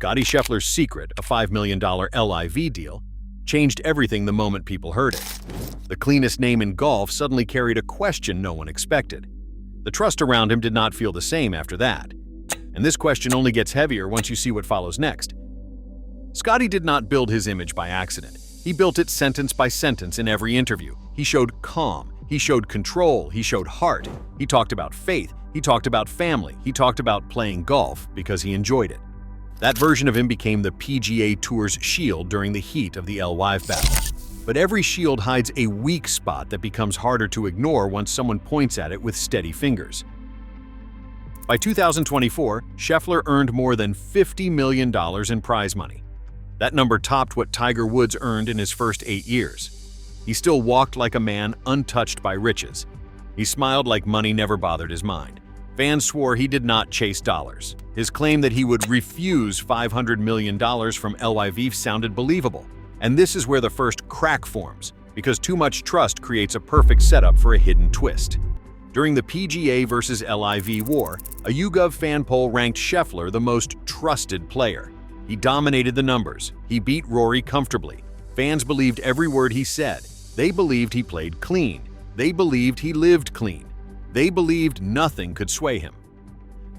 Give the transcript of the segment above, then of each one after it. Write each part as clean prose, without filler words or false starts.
Scottie Scheffler's secret, a $5 million LIV deal, changed everything the moment people heard it. The cleanest name in golf suddenly carried a question no one expected. The trust around him did not feel the same after that. And this question only gets heavier once you see what follows next. Scottie did not build his image by accident. He built it sentence by sentence in every interview. He showed calm, he showed control, he showed heart. He talked about faith, he talked about family, he talked about playing golf because he enjoyed it. That version of him became the PGA Tour's shield during the heat of the LIV battle. But every shield hides a weak spot that becomes harder to ignore once someone points at it with steady fingers. By 2024, Scheffler earned more than $50 million in prize money. That number topped what Tiger Woods earned in his first 8 years. He still walked like a man untouched by riches. He smiled like money never bothered his mind. Fans swore he did not chase dollars. His claim that he would refuse $500 million from LIV sounded believable. And this is where the first crack forms, because too much trust creates a perfect setup for a hidden twist. During the PGA versus LIV war, a YouGov fan poll ranked Scheffler the most trusted player. He dominated the numbers. He beat Rory comfortably. Fans believed every word he said. They believed he played clean. They believed he lived clean. They believed nothing could sway him.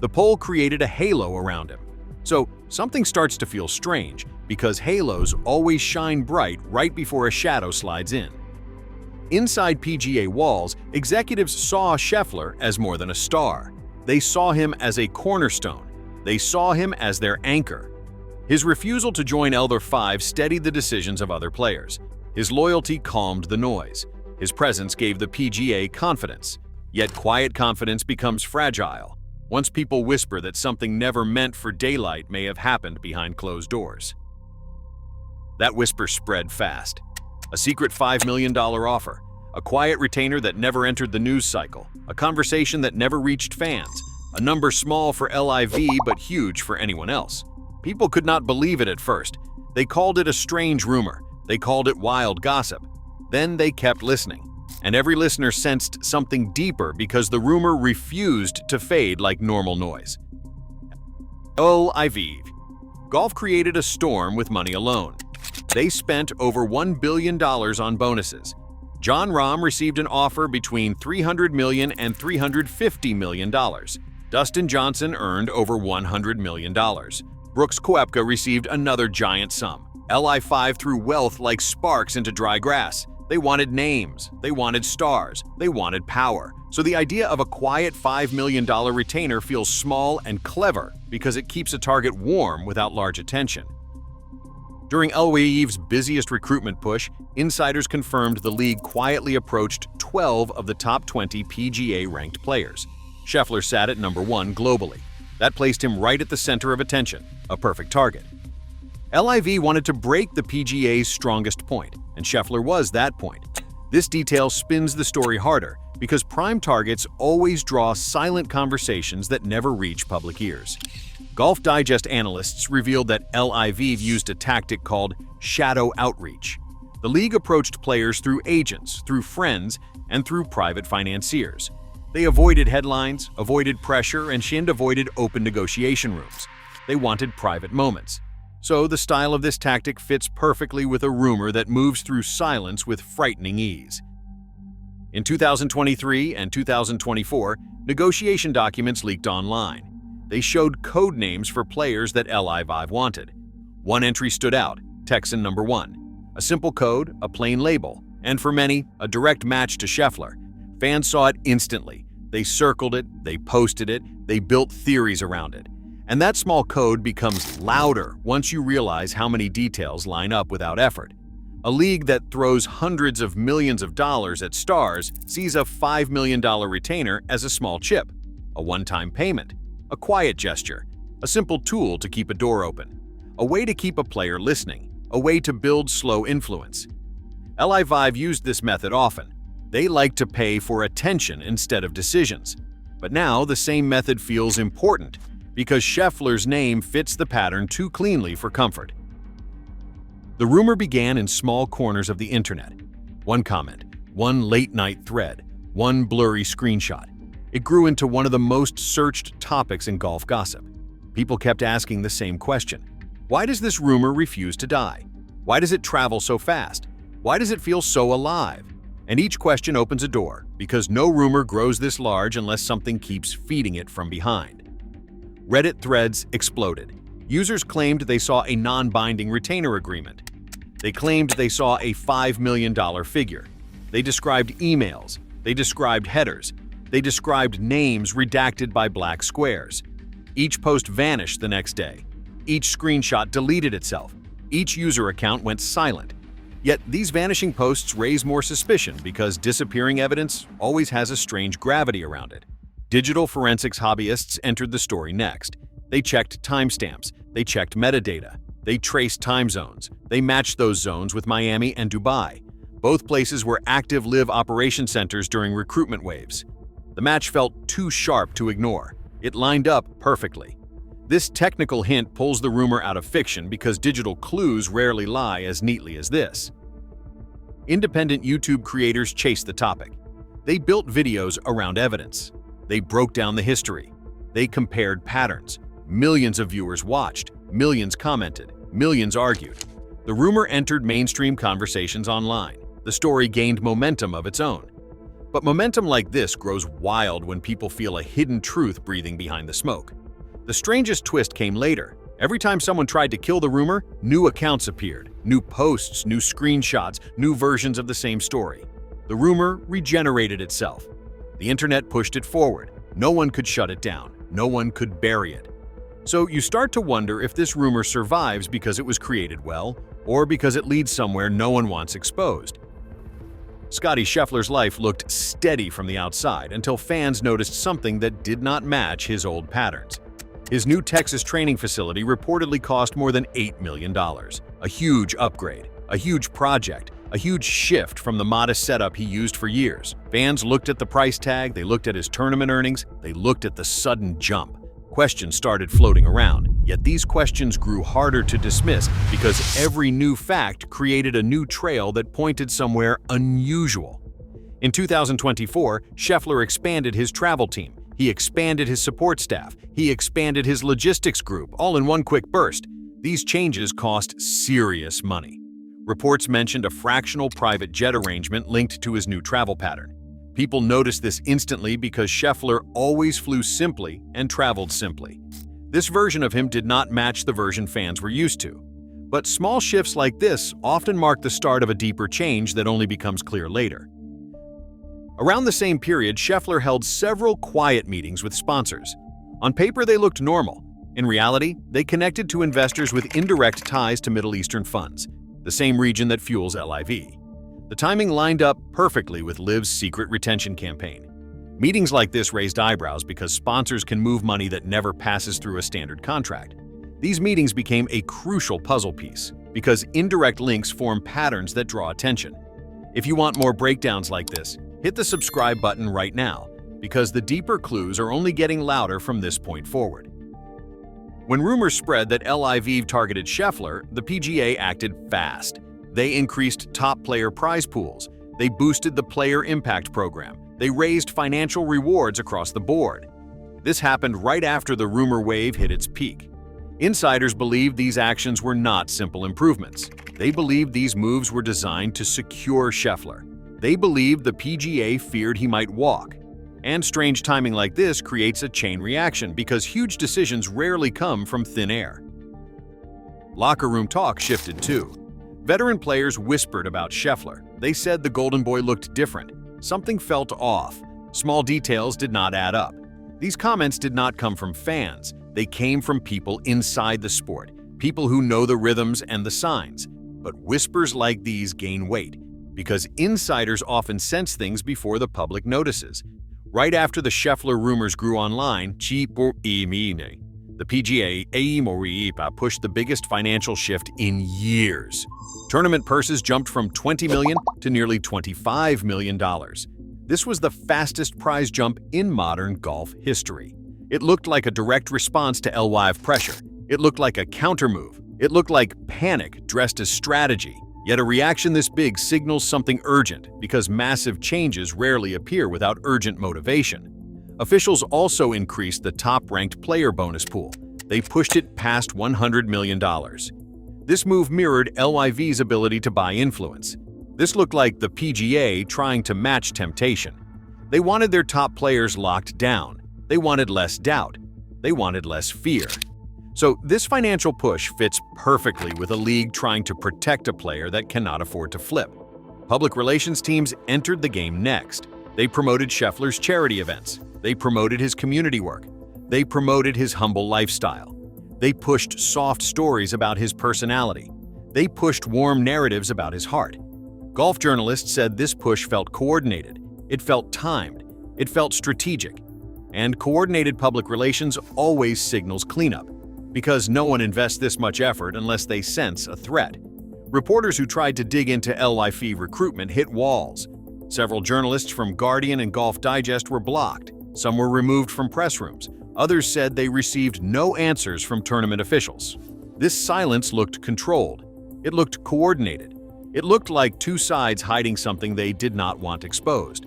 The poll created a halo around him. So something starts to feel strange, because halos always shine bright right before a shadow slides in. Inside PGA walls, executives saw Scheffler as more than a star. They saw him as a cornerstone. They saw him as their anchor. His refusal to join LIV steadied the decisions of other players. His loyalty calmed the noise. His presence gave the PGA confidence. Yet quiet confidence becomes fragile once people whisper that something never meant for daylight may have happened behind closed doors. That whisper spread fast. A secret $5 million offer, a quiet retainer that never entered the news cycle, a conversation that never reached fans, a number small for LIV but huge for anyone else. People could not believe it at first. They called it a strange rumor. They called it wild gossip. Then they kept listening. And every listener sensed something deeper because the rumor refused to fade like normal noise. LIV. Golf created a storm with money alone. They spent over $1 billion on bonuses. Jon Rahm received an offer between $300 million and $350 million. Dustin Johnson earned over $100 million. Brooks Koepka received another giant sum. LIV threw wealth like sparks into dry grass. They wanted names, they wanted stars, they wanted power. So the idea of a quiet $5 million retainer feels small and clever because it keeps a target warm without large attention. During LIV's busiest recruitment push, insiders confirmed the league quietly approached 12 of the top 20 PGA-ranked players. Scheffler sat at number 1 globally. That placed him right at the center of attention, a perfect target. LIV wanted to break the PGA's strongest point, and Scheffler was that point. This detail spins the story harder because prime targets always draw silent conversations that never reach public ears. Golf Digest analysts revealed that LIV used a tactic called shadow outreach. The league approached players through agents, through friends, and through private financiers. They avoided headlines, avoided pressure, and avoided open negotiation rooms. They wanted private moments. So the style of this tactic fits perfectly with a rumor that moves through silence with frightening ease. In 2023 and 2024, negotiation documents leaked online. They showed code names for players that LIV wanted. One entry stood out, Texan number 1. A simple code, a plain label, and for many, a direct match to Scheffler. Fans saw it instantly. They circled it, they posted it, they built theories around it. And that small code becomes louder once you realize how many details line up without effort. A league that throws hundreds of millions of dollars at stars sees a $5 million retainer as a small chip, a one-time payment, a quiet gesture, a simple tool to keep a door open, a way to keep a player listening, a way to build slow influence. LIV used this method often. They like to pay for attention instead of decisions. But now the same method feels important because Scheffler's name fits the pattern too cleanly for comfort. The rumor began in small corners of the internet. One comment, one late-night thread, one blurry screenshot. It grew into one of the most searched topics in golf gossip. People kept asking the same question. Why does this rumor refuse to die? Why does it travel so fast? Why does it feel so alive? And each question opens a door, because no rumor grows this large unless something keeps feeding it from behind. Reddit threads exploded. Users claimed they saw a non-binding retainer agreement. They claimed they saw a $5 million figure. They described emails. They described headers. They described names redacted by black squares. Each post vanished the next day. Each screenshot deleted itself. Each user account went silent. Yet these vanishing posts raise more suspicion because disappearing evidence always has a strange gravity around it. Digital forensics hobbyists entered the story next. They checked timestamps. They checked metadata. They traced time zones. They matched those zones with Miami and Dubai. Both places were active LIV operation centers during recruitment waves. The match felt too sharp to ignore. It lined up perfectly. This technical hint pulls the rumor out of fiction because digital clues rarely lie as neatly as this. Independent YouTube creators chased the topic. They built videos around evidence. They broke down the history. They compared patterns. Millions of viewers watched. Millions commented. Millions argued. The rumor entered mainstream conversations online. The story gained momentum of its own. But momentum like this grows wild when people feel a hidden truth breathing behind the smoke. The strangest twist came later. Every time someone tried to kill the rumor, new accounts appeared, new posts, new screenshots, new versions of the same story. The rumor regenerated itself. The internet pushed it forward. No one could shut it down. No one could bury it. So you start to wonder if this rumor survives because it was created well, or because it leads somewhere no one wants exposed. Scottie Scheffler's life looked steady from the outside until fans noticed something that did not match his old patterns. His new Texas training facility reportedly cost more than $8 million. A huge upgrade, a huge project, a huge shift from the modest setup he used for years. Fans looked at the price tag, they looked at his tournament earnings, they looked at the sudden jump. Questions started floating around, yet these questions grew harder to dismiss because every new fact created a new trail that pointed somewhere unusual. In 2024, Scheffler expanded his travel team. He expanded his support staff. He expanded his logistics group, all in one quick burst. These changes cost serious money. Reports mentioned a fractional private jet arrangement linked to his new travel pattern. People noticed this instantly because Scheffler always flew simply and traveled simply. This version of him did not match the version fans were used to. But small shifts like this often mark the start of a deeper change that only becomes clear later. Around the same period, Scheffler held several quiet meetings with sponsors. On paper, they looked normal. In reality, they connected to investors with indirect ties to Middle Eastern funds, the same region that fuels LIV. The timing lined up perfectly with LIV's secret retention campaign. Meetings like this raised eyebrows because sponsors can move money that never passes through a standard contract. These meetings became a crucial puzzle piece because indirect links form patterns that draw attention. If you want more breakdowns like this, hit the subscribe button right now, because the deeper clues are only getting louder from this point forward. When rumors spread that LIV targeted Scheffler, the PGA acted fast. They increased top player prize pools. They boosted the Player Impact Program. They raised financial rewards across the board. This happened right after the rumor wave hit its peak. Insiders believed these actions were not simple improvements. They believed these moves were designed to secure Scheffler. They believed the PGA feared he might walk. And strange timing like this creates a chain reaction because huge decisions rarely come from thin air. Locker room talk shifted too. Veteran players whispered about Scheffler. They said the Golden Boy looked different. Something felt off. Small details did not add up. These comments did not come from fans. They came from people inside the sport, people who know the rhythms and the signs. But whispers like these gain weight because insiders often sense things before the public notices. Right after the Scheffler rumors grew online, the PGA pushed the biggest financial shift in years. Tournament purses jumped from $20 million to nearly $25 million. This was the fastest prize jump in modern golf history. It looked like a direct response to LIV pressure. It looked like a countermove. It looked like panic dressed as strategy. Yet a reaction this big signals something urgent because massive changes rarely appear without urgent motivation. Officials also increased the top-ranked player bonus pool. They pushed it past $100 million. This move mirrored LIV's ability to buy influence. This looked like the PGA trying to match temptation. They wanted their top players locked down. They wanted less doubt. They wanted less fear. So this financial push fits perfectly with a league trying to protect a player that cannot afford to flip. Public relations teams entered the game next. They promoted Scheffler's charity events. They promoted his community work. They promoted his humble lifestyle. They pushed soft stories about his personality. They pushed warm narratives about his heart. Golf journalists said this push felt coordinated. It felt timed. It felt strategic. And coordinated public relations always signals cleanup, because no one invests this much effort unless they sense a threat. Reporters who tried to dig into LIV recruitment hit walls. Several journalists from Guardian and Golf Digest were blocked. Some were removed from press rooms. Others said they received no answers from tournament officials. This silence looked controlled. It looked coordinated. It looked like two sides hiding something they did not want exposed.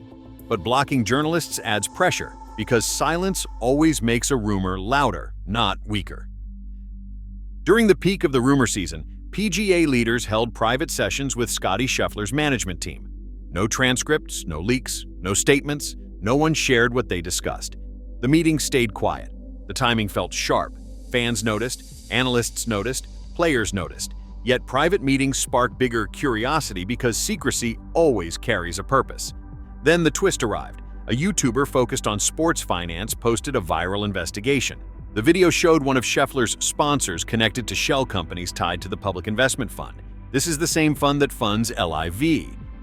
But blocking journalists adds pressure, because silence always makes a rumor louder, not weaker. During the peak of the rumor season, PGA leaders held private sessions with Scottie Scheffler's management team. No transcripts, no leaks, no statements, no one shared what they discussed. The meeting stayed quiet. The timing felt sharp. Fans noticed, analysts noticed, players noticed. Yet private meetings spark bigger curiosity because secrecy always carries a purpose. Then the twist arrived. A YouTuber focused on sports finance posted a viral investigation. The video showed one of Scheffler's sponsors connected to shell companies tied to the Public Investment Fund. This is the same fund that funds LIV.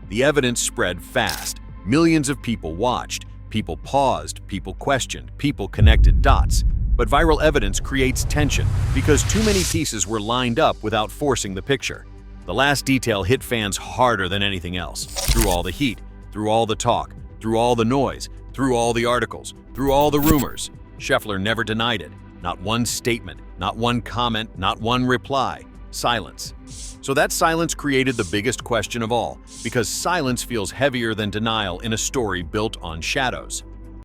The evidence spread fast. Millions of people watched. People paused. People questioned. People connected dots. But viral evidence creates tension because too many pieces were lined up without forcing the picture. The last detail hit fans harder than anything else. Through all the heat, through all the talk, through all the noise, through all the articles, through all the rumors, Scheffler never denied it. Not one statement, not one comment, not one reply. Silence. So that silence created the biggest question of all, because silence feels heavier than denial in a story built on shadows.